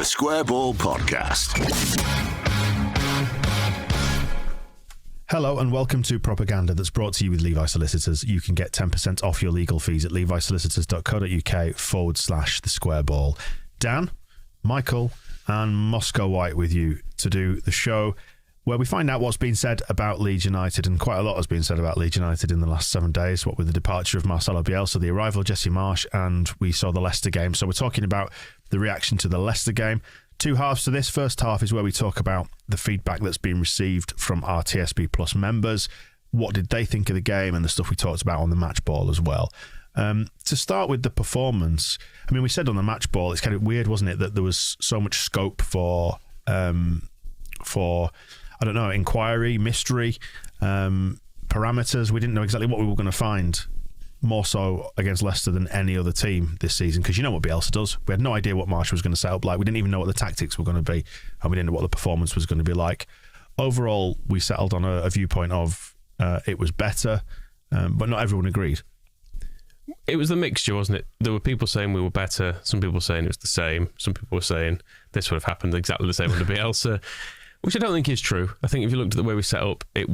The Square Ball Podcast. Hello and welcome to Propaganda that's brought to you with Levi Solicitors. You can get 10% off your legal fees at levisolicitors.co.uk/the Square Ball. Dan, Michael and Moscow White with you to do the show where we find out what's been said about Leeds United, and quite a lot has been said about Leeds United in the last 7 days, what with the departure of Marcelo Bielsa, the arrival of Jesse Marsch, and we saw the Leicester game. So we're talking about the reaction to the Leicester game. Two halves to this. First half is where we talk about the feedback that's been received from our TSB Plus members. What did they think of the game and the stuff we talked about on the match ball as well. To start with the performance, I mean, we said on the match ball, it's kind of weird, wasn't it, that there was so much scope for I don't know, inquiry, mystery, parameters. We didn't know exactly what we were going to find, more so against Leicester than any other team this season, because you know what Bielsa does. We had no idea what Marsch was going to set up like. We didn't even know what the tactics were going to be, and we didn't know what the performance was going to be like. Overall, we settled on a viewpoint of it was better, but not everyone agreed. It was a mixture, wasn't it? There were people saying we were better, some people saying it was the same, some people were saying this would have happened exactly the same under Bielsa, which I don't think is true. I think if you looked at the way we set up, it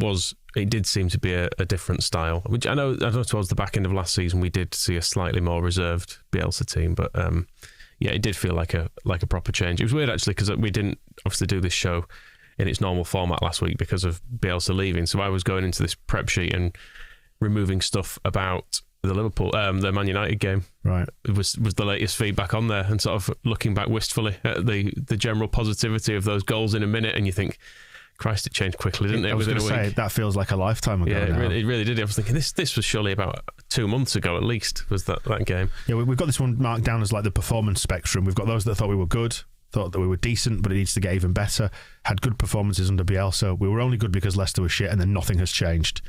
did seem to be a different style, which I know towards the back end of last season we did see a slightly more reserved Bielsa team, but yeah, it did feel like a proper change. It was weird actually, because we didn't obviously do this show in its normal format last week because of Bielsa leaving, so I was going into this prep sheet and removing stuff about the Man United game. Right. It was the latest feedback on there, and sort of looking back wistfully at the general positivity of those goals in a minute, and you think, Christ, it changed quickly, didn't it? I was going to say, that feels like a lifetime ago. Yeah, now. It really did. I was thinking, this was surely about 2 months ago at least, was that game. Yeah, we've got this one marked down as like the performance spectrum. We've got those that thought we were good, thought that we were decent, but it needs to get even better, had good performances under Bielsa. We were only good because Leicester was shit, and then nothing has changed.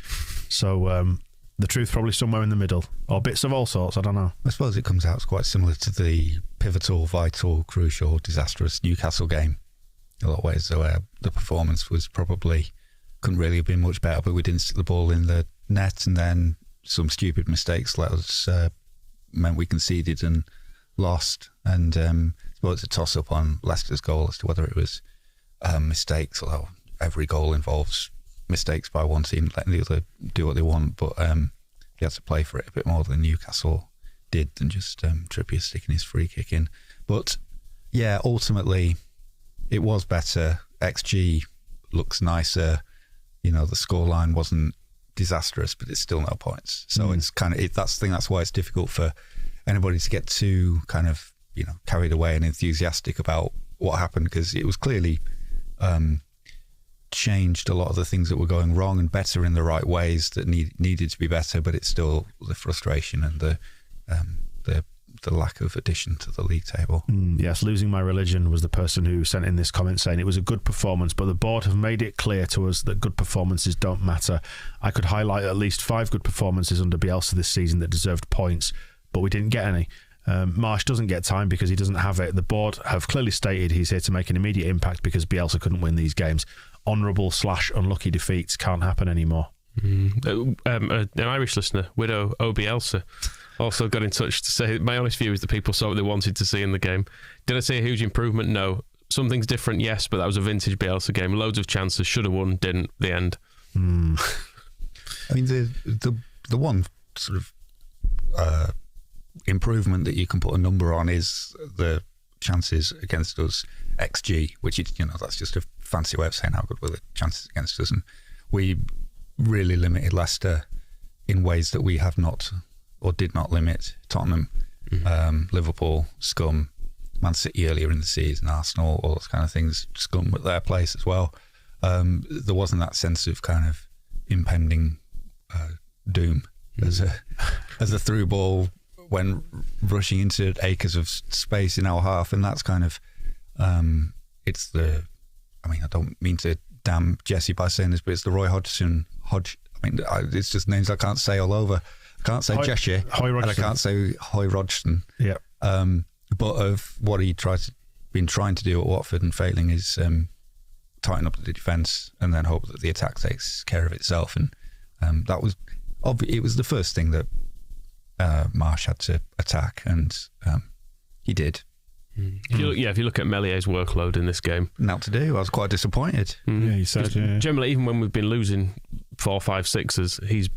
So the truth probably somewhere in the middle, or bits of all sorts, I don't know. I suppose it comes out quite similar to the pivotal, vital, crucial, disastrous Newcastle game in a lot of ways. So the performance was probably, couldn't really have been much better, but we didn't stick the ball in the net, and then some stupid mistakes meant we conceded and lost. And I suppose it's a toss-up on Leicester's goal as to whether it was mistakes, although every goal involves mistakes by one team letting the other do what they want, but he had to play for it a bit more than Newcastle did, than just Trippier sticking his free kick in. But yeah, ultimately it was better. XG looks nicer, the scoreline wasn't disastrous, but it's still no points, so it's kind of that's why it's difficult for anybody to get too kind of carried away and enthusiastic about what happened, because it was clearly changed a lot of the things that were going wrong and better in the right ways that needed to be better, but it's still the frustration and the lack of addition to the league table. Yes, losing my religion was the person who sent in this comment saying it was a good performance, but the board have made it clear to us that good performances don't matter. I could highlight at least 5 good performances under Bielsa this season that deserved points, but we didn't get any. Marsch doesn't get time because he doesn't have it. The board have clearly stated he's here to make an immediate impact because Bielsa couldn't win these games. Honourable/unlucky defeats can't happen anymore. An Irish listener, Widow O. Bielsa, also got in touch to say, my honest view is that people saw what they wanted to see in the game. Did I see a huge improvement? No. Something's different, yes, but that was a vintage Bielsa game. Loads of chances, should have won, didn't. The end. I mean, the one sort of improvement that you can put a number on is the chances against us, XG, which is, that's just a fancy way of saying how good were the chances against us. And we really limited Leicester in ways that we have not or did not limit Tottenham, Liverpool, scum, Man City earlier in the season, Arsenal, all those kind of things, scum at their place as well. There wasn't that sense of kind of impending doom as a through ball when rushing into acres of space in our half, and that's kind of I don't mean to damn Jesse by saying this, but it's the Roy Hodgson it's just names I can't say all over. I can't say Jesse, and I can't say Hoy Rodgson. Yeah. But of what he been trying to do at Watford and failing is tighten up the defence and then hope that the attack takes care of itself. And it was the first thing that Marsch had to attack, and he did. If you look at Mellier's workload in this game, Now to do, I was quite disappointed. Yeah, you said. Yeah. generally, even when we've been losing 4, 5, 6s, he's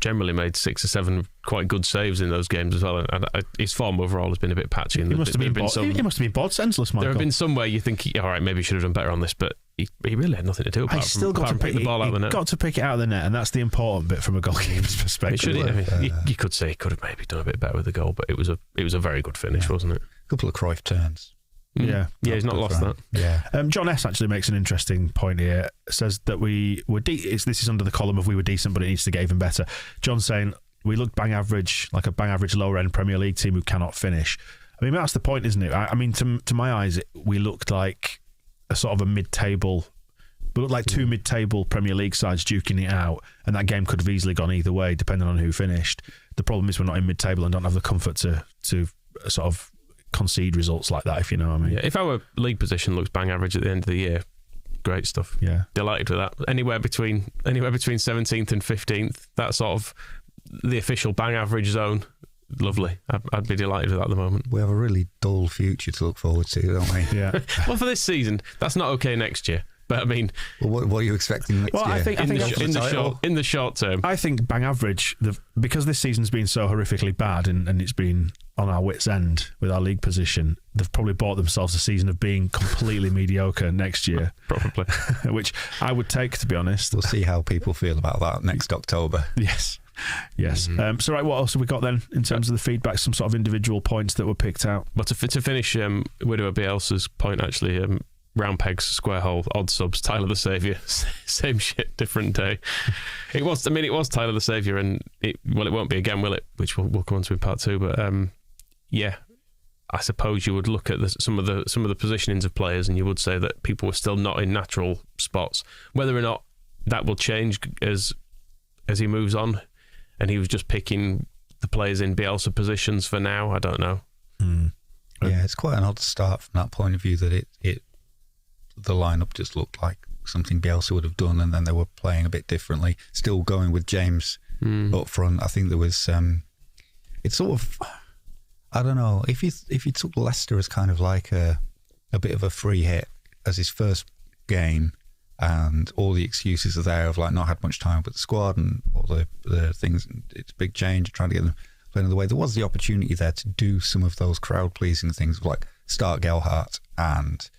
generally made 6 or 7 quite good saves in those games as well. And his form overall has been a bit patchy. He must have been bored senseless, Michael. There have been some where you think, all right, maybe he should have done better on this, but he really had nothing to do apart from pick the ball out of the net. Got to pick it out of the net, and that's the important bit from a goalkeeper's perspective. You could say he could have maybe done a bit better with the goal, but it was a very good finish, wasn't it? A couple of Cruyff turns. Yeah, he's not lost that. Yeah. John S actually makes an interesting point here. Says that we were this is under the column of we were decent, but it needs to get even better. John's saying we looked bang average, like a bang average lower end Premier League team who cannot finish. I mean, that's the point, isn't it? I mean, to my eyes, we looked like a sort of a mid-table. We looked like 2 mid-table Premier League sides duking it out, and that game could have easily gone either way, depending on who finished. The problem is we're not in mid-table and don't have the comfort to sort of concede results like that, if you know what I mean. Yeah, if our league position looks bang average at the end of the year, great stuff. Yeah, delighted with that. Anywhere between 17th and 15th, that sort of the official bang average zone. Lovely. I'd be delighted with that at the moment. We have a really dull future to look forward to, don't we? Yeah. Well, for this season, that's not okay next year. But I mean, well, what are you expecting next year? I think in the short term, I think bang average, because this season's been so horrifically bad and it's been on our wits' end with our league position, they've probably bought themselves a season of being completely mediocre next year. Probably. Which I would take, to be honest. We'll see how people feel about that next October. Yes. Mm-hmm. So, right, what else have we got then in terms of the feedback? Some sort of individual points that were picked out. But to finish, Widower Bielsa's point, actually, round pegs, square hole, odd subs, Tyler the Saviour, same shit, different day. It was Tyler the Saviour, and it won't be again, will it? Which we'll come on to in part 2. But I suppose you would look at some of the positionings of players, and you would say that people were still not in natural spots. Whether or not that will change as he moves on, and he was just picking the players in Bielsa positions for now, I don't know. Yeah, it's quite an odd start from that point of view, that the lineup just looked like something Bielsa would have done, and then they were playing a bit differently. Still going with James up front. I think there was it's sort of, I don't know, if you took Leicester as kind of like a bit of a free hit as his first game, and all the excuses are there of like not had much time with the squad and all the things, it's a big change, trying to get them playing the way. There was the opportunity there to do some of those crowd pleasing things, like start Gelhardt and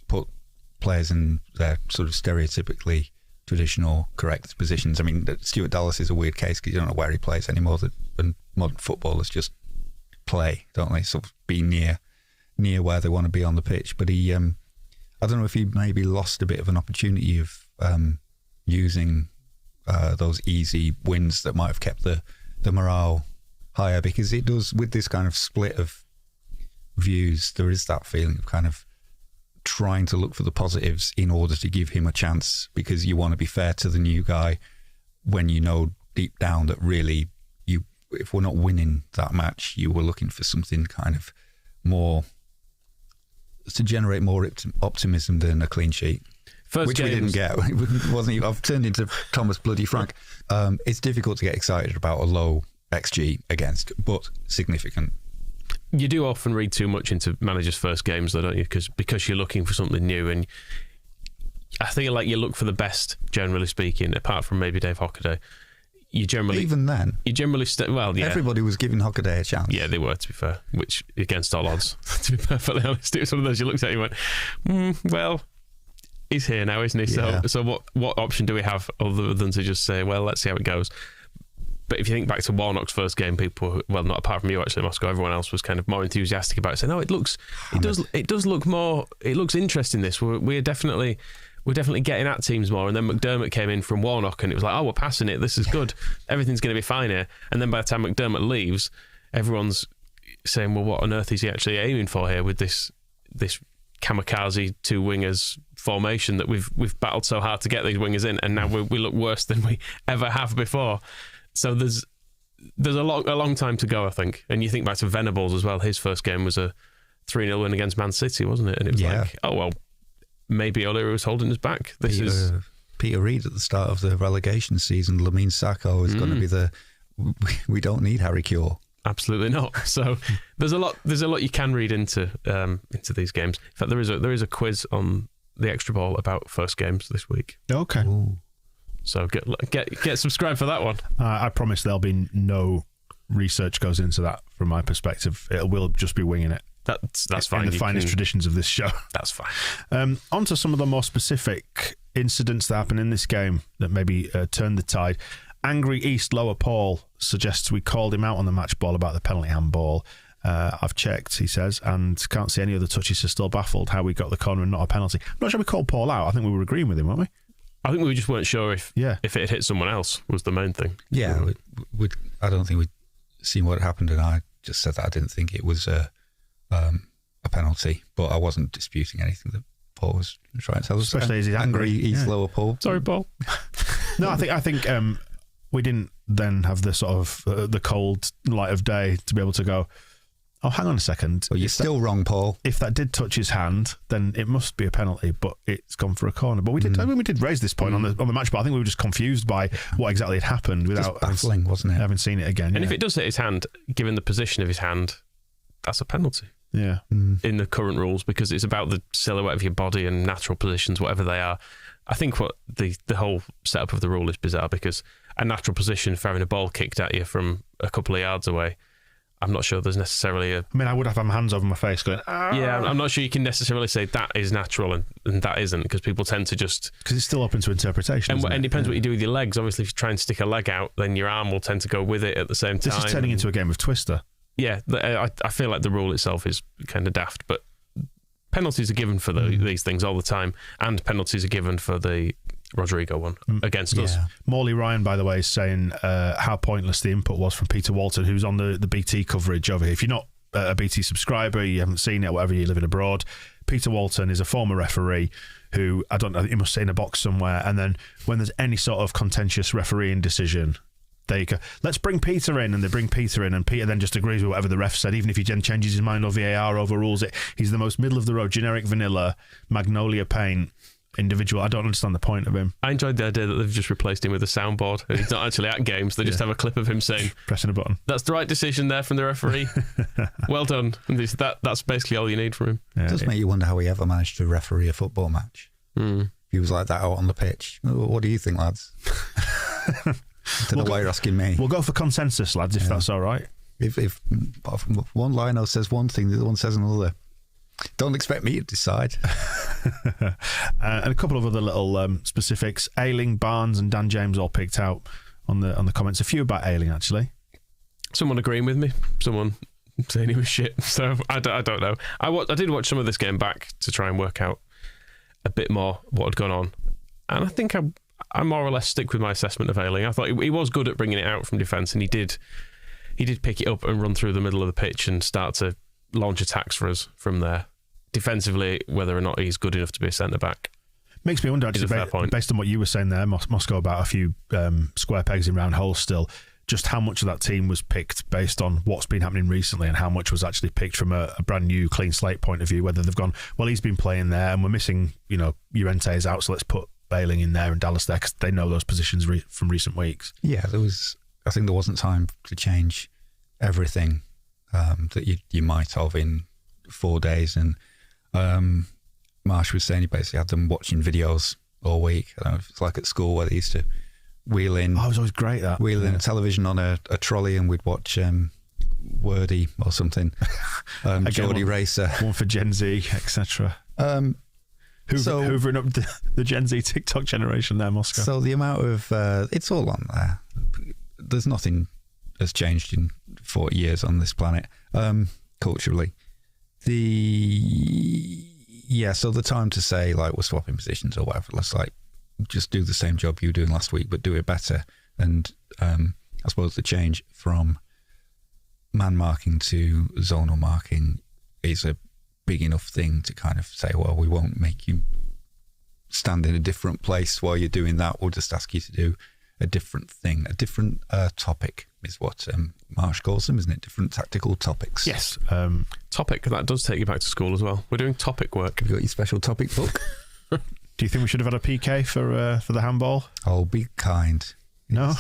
put players in their sort of stereotypically traditional correct positions. I mean, Stuart Dallas is a weird case because you don't know where he plays anymore. And modern footballers just play, don't they? Sort of be near where they want to be on the pitch. But he, I don't know if he maybe lost a bit of an opportunity of using those easy wins that might have kept the morale higher, because it does, with this kind of split of views, there is that feeling of kind of trying to look for the positives in order to give him a chance, because you want to be fair to the new guy when you know deep down that really, if we're not winning that match, you were looking for something kind of more to generate more optimism than a clean sheet. Which we didn't get. It wasn't. I've turned into Thomas Bloody Frank. It's difficult to get excited about a low XG against, but significant. You do often read too much into managers' first games, though, don't you? Because you're looking for something new, and I feel like you look for the best, generally speaking, apart from maybe Dave Hockaday. Even then, everybody was giving Hockaday a chance. Yeah, they were, to be fair, which against all odds. To be perfectly honest, it was one of those you looked at and you went, well, he's here now, isn't he? Yeah. So what option do we have other than to just say, well, let's see how it goes? But if you think back to Warnock's first game, people, well, not apart from you actually, Moscow, everyone else was kind of more enthusiastic about it, saying, "No, it does look more. It looks interesting. This we're definitely getting at teams more." And then McDermott came in from Warnock, and it was like, "Oh, we're passing it. This is good. Everything's going to be fine here." And then by the time McDermott leaves, everyone's saying, "Well, what on earth is he actually aiming for here with this kamikaze 2 wingers formation that we've battled so hard to get these wingers in, and now we look worse than we ever have before." So there's a long time to go, I think. And you think back to Venables as well. His first game was a 3-0 win against Man City, wasn't it? And it was like, oh well, maybe O'Leary was holding us back. Peter Reid at the start of the relegation season, Lamine Sacco is going to be we don't need Harry Kewell. Absolutely not. So there's a lot you can read into these games. In fact, there is a quiz on the Extra Ball about first games this week. Okay. Ooh. So get subscribed for that one. I promise there'll be no research goes into that from my perspective. It will just be winging it. That's fine. In the finest traditions of this show. That's fine. On to some of the more specific incidents that happened in this game that maybe turned the tide. Angry East Lower Paul suggests we called him out on the match ball about the penalty handball. I've checked, he says, and can't see any other touches, so still baffled how we got the corner and not a penalty. I'm not sure we called Paul out. I think we were agreeing with him, weren't we? I think we just weren't sure if it had hit someone else was the main thing. Yeah, I don't think we'd seen what happened, and I just said that I didn't think it was a penalty, but I wasn't disputing anything that Paul was trying to tell us. Especially as he's angry East Lower Paul. Sorry, Paul. No, I think we didn't then have the sort of the cold light of day to be able to go, oh, hang on a second. Well, you're still wrong, Paul. If that did touch his hand, then it must be a penalty, but it's gone for a corner. But we did. I mean, we did raise this point on the match, but I think we were just confused by what exactly had happened without just baffling, wasn't it? Having seen it again. And if it does hit his hand, given the position of his hand, that's a penalty. Yeah. In the current rules, because it's about the silhouette of your body and natural positions, whatever they are. I think what the whole setup of the rule is bizarre, because a natural position for having a ball kicked at you from a couple of yards away, I'm not sure there's necessarily I mean, I would have my hands over my face going, ah. Yeah, I'm not sure you can necessarily say that is natural and that isn't, because people tend to just... Because it's still open to interpretation, and it depends what you do with your legs. Obviously, if you try and stick a leg out, then your arm will tend to go with it at the same time. This is turning into a game of Twister. Yeah, I feel like the rule itself is kind of daft, but penalties are given for these things all the time, and penalties are given for the Rodrigo one against us. Morley Ryan, by the way, is saying how pointless the input was from Peter Walton, who's on the BT coverage over here. If you're not a BT subscriber, you haven't seen it, whatever, you're living abroad, Peter Walton is a former referee who, I don't know, he must sit in a box somewhere, and then when there's any sort of contentious refereeing decision, they go, let's bring Peter in, and they bring Peter in, and Peter then just agrees with whatever the ref said, even if he then changes his mind or VAR overrules it. He's the most middle of the road, generic vanilla, magnolia paint individual. I don't understand the point of him. I enjoyed the idea that they've just replaced him with a soundboard, and he's not actually at games. They just have a clip of him saying, pressing a button. That's the right decision there from the referee. Well done. And that's basically all you need from him. It does make you wonder how he ever managed to referee a football match. He was like that out on the pitch. What do you think, lads? I don't know why you're asking me. We'll go for consensus, lads, if that's all right. If one lino says one thing, the other one says another. Don't expect me to decide. And a couple of other little specifics. Ayling, Barnes and Dan James all picked out on the comments. A few about Ayling, actually. Someone agreeing with me. Someone saying he was shit. So I don't know. I did watch some of this game back to try and work out a bit more what had gone on. And I think I more or less stick with my assessment of Ayling. I thought he was good at bringing it out from defence, and he did pick it up and run through the middle of the pitch and start to launch attacks for us from there. Defensively, whether or not he's good enough to be a centre-back. Makes me wonder, actually, based on what you were saying there, Moscow, about a few square pegs in round holes still, just how much of that team was picked based on what's been happening recently, and how much was actually picked from a brand new clean slate point of view, whether they've gone, well, he's been playing there and we're missing, Llorente is out, so let's put Ayling in there and Dallas there, because they know those positions from recent weeks. Yeah, I think there wasn't time to change everything that you might have in 4 days, and Marsh was saying he basically had them watching videos all week. I don't know, it's like at school where they used to wheel in. Oh, it was always great, that. Wheel in a television on a trolley, and we'd watch Wordy or something. Geordie Racer. One for Gen Z, etc. Hoovering up the Gen Z TikTok generation there, Moscow. So the amount of... it's all on there. There's nothing has changed in 40 years on this planet, culturally. So the time to say, like, we're swapping positions or whatever, let's just do the same job you were doing last week, but do it better. And I suppose the change from man marking to zonal marking is a big enough thing to kind of say, well, we won't make you stand in a different place while you're doing that. We'll just ask you to do a different thing, a different topic is what Marsh calls them, isn't it? Different tactical topics. Yes. Topic, that does take you back to school as well. We're doing topic work. Have you got your special topic book? Do you think we should have had a PK for the handball? Oh, be kind. No?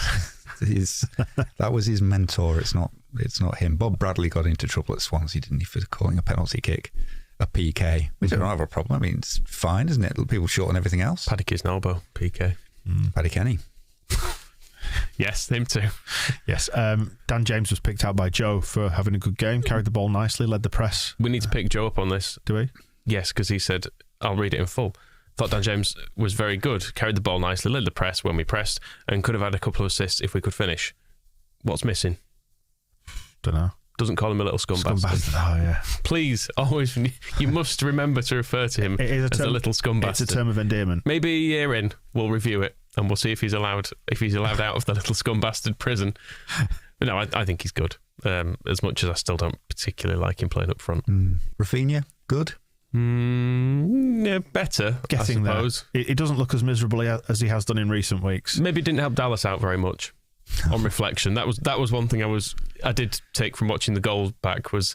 That was his mentor. It's not it's not him. Bob Bradley got into trouble at Swansea, didn't he, for calling a penalty kick a PK, which I don't have a problem. I mean, it's fine, isn't it? People short on everything else. Paddy Kisnelbo, PK. Paddy Kenny. Yes, him too. Yes. Dan James was picked out by Joe for having a good game, carried the ball nicely, led the press. We need to pick Joe up on this. Do we? Yes, because he said, I'll read it in full. Thought Dan James was very good, carried the ball nicely, led the press when we pressed, and could have had a couple of assists if we could finish. What's missing? Don't know. Doesn't call him a little scumbastard. Oh, yeah. Please, always, you must remember to refer to him as a little scumbastard. It's a term of endearment. Maybe a year in, we'll review it, and we'll see if he's allowed out of the little scumbastard prison. But no, I think he's good. As much as I still don't particularly like him playing up front. Rafinha, good. Yeah, better, Getting I suppose. there. It doesn't look as miserable as he has done in recent weeks. Maybe it didn't help Dallas out very much. On reflection, that was one thing I did take from watching the goal back was,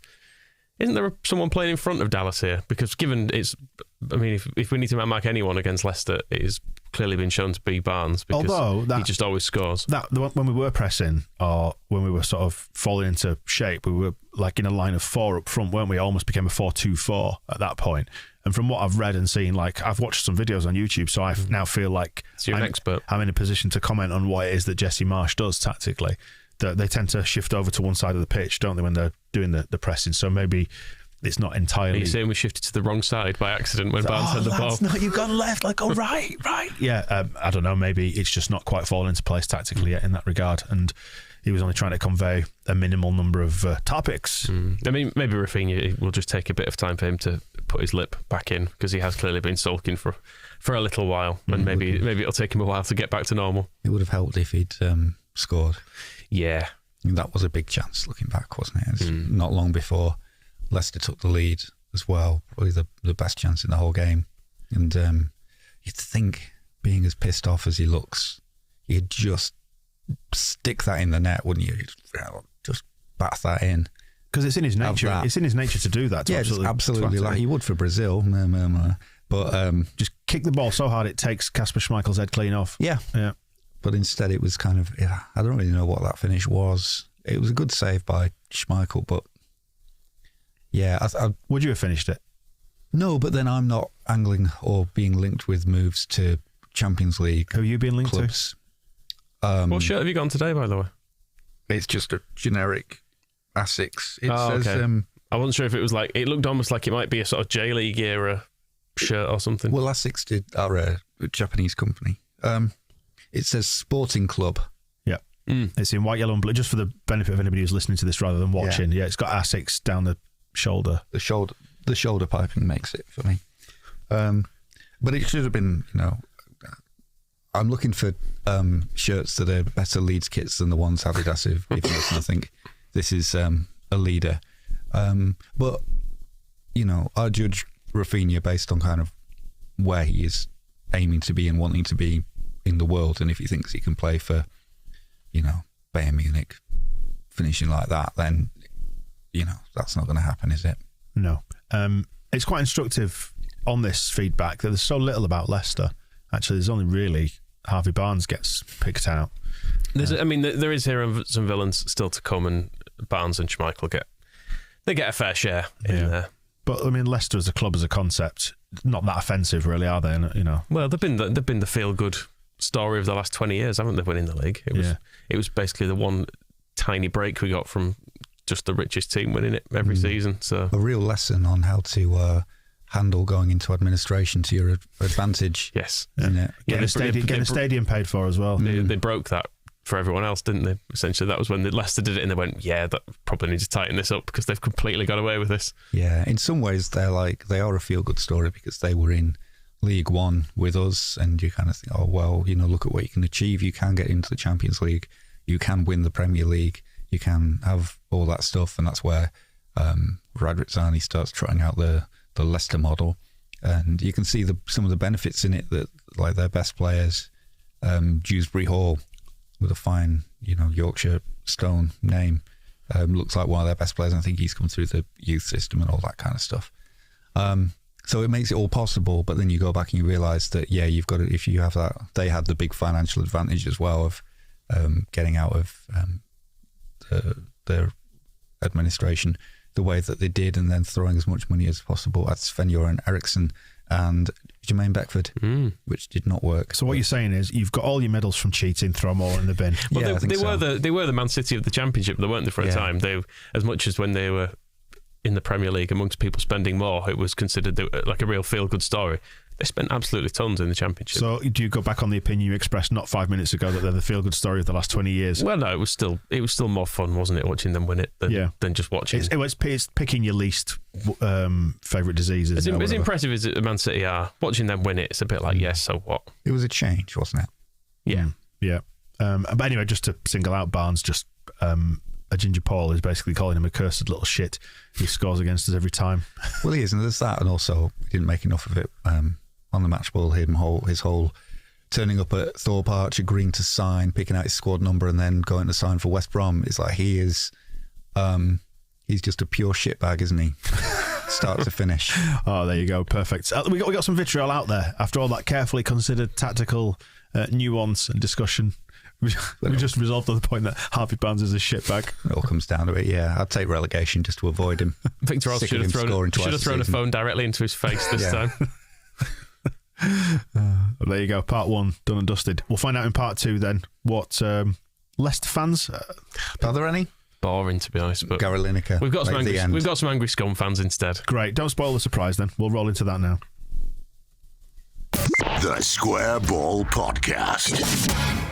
isn't there someone playing in front of Dallas here? Because given if we need to mark anyone against Leicester, it has clearly been shown to be Barnes, because he just always scores. When we were pressing, or when we were sort of falling into shape, we were like in a line of 4 up front, weren't we? Almost became a 4-2-4 at that point. And from what I've read and seen, like I've watched some videos on YouTube, so I now feel like so you're an expert. I'm in a position to comment on what it is that Jesse Marsch does tactically. That they tend to shift over to one side of the pitch, don't they, when they're doing the pressing? So maybe it's not entirely. Are you saying we shifted to the wrong side by accident when Barnes had the ball? No, you've gone left. Like, oh, right. Yeah, I don't know. Maybe it's just not quite fallen into place tactically yet in that regard. And he was only trying to convey a minimal number of topics. I mean, maybe Rafinha will just take a bit of time for him to put his lip back in, because he has clearly been sulking for a little while, and maybe it'll take him a while to get back to normal. It would have helped if he'd scored. Yeah. That was a big chance looking back, wasn't it? It's not long before Leicester took the lead as well, probably the best chance in the whole game. And you'd think, being as pissed off as he looks, he'd just stick that in the net, wouldn't you? Just bat that in. Because it's in his nature. It's in his nature to do that. Absolutely, like he would for Brazil. But just kick the ball so hard it takes Kasper Schmeichel's head clean off. Yeah. But instead, it was kind of, I don't really know what that finish was. It was a good save by Schmeichel, but yeah. Would you have finished it? No, but then I'm not angling or being linked with moves to Champions League. Who have you been linked clubs. What shirt have you got on today, by the way? It's just a generic Asics. It says, okay. I wasn't sure if it was like, it looked almost like it might be a sort of J-League era shirt or something. Well, Asics are a Japanese company. It says Sporting Club. Yeah. It's in white, yellow and blue, just for the benefit of anybody who's listening to this rather than watching. Yeah, it's got Asics down the shoulder. The shoulder piping makes it for me. But it should have been, I'm looking for shirts that are better Leeds kits than the ones Adidas have given us, and I think this is a leader. But, I judge Rafinha based on kind of where he is aiming to be and wanting to be in the world, and if he thinks he can play for, Bayern Munich, finishing like that, then, that's not going to happen, is it? No. It's quite instructive on this feedback that there's so little about Leicester. Actually, there's only really Harvey Barnes gets picked out. There is here some villains still to come, and Barnes and Schmeichel get a fair share in there. But Leicester as a club, as a concept, not that offensive, really, are they? Well, they've been the feel good story of the last 20 years, haven't they? Winning the league, it was basically the one tiny break we got from just the richest team winning it every season. So a real lesson on how to handle going into administration to your advantage. Yes, isn't it? Getting a stadium paid for as well. They broke that for everyone else, didn't they? Essentially, that was when Leicester did it, and they went, "Yeah, that probably needs to tighten this up because they've completely got away with this." Yeah, in some ways, they are a feel good story because they were in League One with us, and you kind of think, oh well, look at what you can achieve. You can get into the Champions League, you can win the Premier League, you can have all that stuff, and that's where Radrizzani starts trotting out the Leicester model, and you can see some of the benefits in it, that like their best players, Dewsbury Hall, with a fine Yorkshire Stone name, looks like one of their best players. I think he's come through the youth system and all that kind of stuff. So it makes it all possible, but then you go back and you realise that you've got to, if you have that, they had the big financial advantage as well of getting out of the administration the way that they did, and then throwing as much money as possible at Sven-Göran Eriksson and Jermaine Beckford, which did not work. So what you're saying is you've got all your medals from cheating, throw them all in the bin. Well, Yeah, I think they were the Man City of the Championship, they weren't they, for a time? They, as much as when they were in the Premier League, amongst people spending more, it was considered like a real feel-good story. They spent absolutely tons in the Championship. So do you go back on the opinion you expressed not 5 minutes ago that they're the feel-good story of the last 20 years? Well, no, it was still more fun, wasn't it, watching them win it than just watching. It's picking your least favourite diseases. As impressive as Man City are, watching them win it, it's a bit like, yes, so what? It was a change, wasn't it? Yeah. Yeah. But anyway, just to single out Barnes, a Ginger Paul is basically calling him a cursed little shit who scores against us every time. Well, he is, and there's that, and also we didn't make enough of it on the match ball. His whole turning up at Thorpe Arch, agreeing to sign, picking out his squad number, and then going to sign for West Brom. It's like he's just a pure shitbag, isn't he? Start to finish. Oh, there you go, perfect. We got some vitriol out there after all that carefully considered tactical nuance and discussion. We just resolved on the point that Harvey Barnes is a shitbag. It all comes down to it, yeah. I'd take relegation just to avoid him. Victor Oz should have thrown a phone directly into his face this time. There you go, part 1 done and dusted. We'll find out in part 2 then what Leicester fans. Are there any? Boring, to be honest. But Gary Lineker. We've got some angry Scum fans instead. Great, don't spoil the surprise then. We'll roll into that now. The Square Ball Podcast.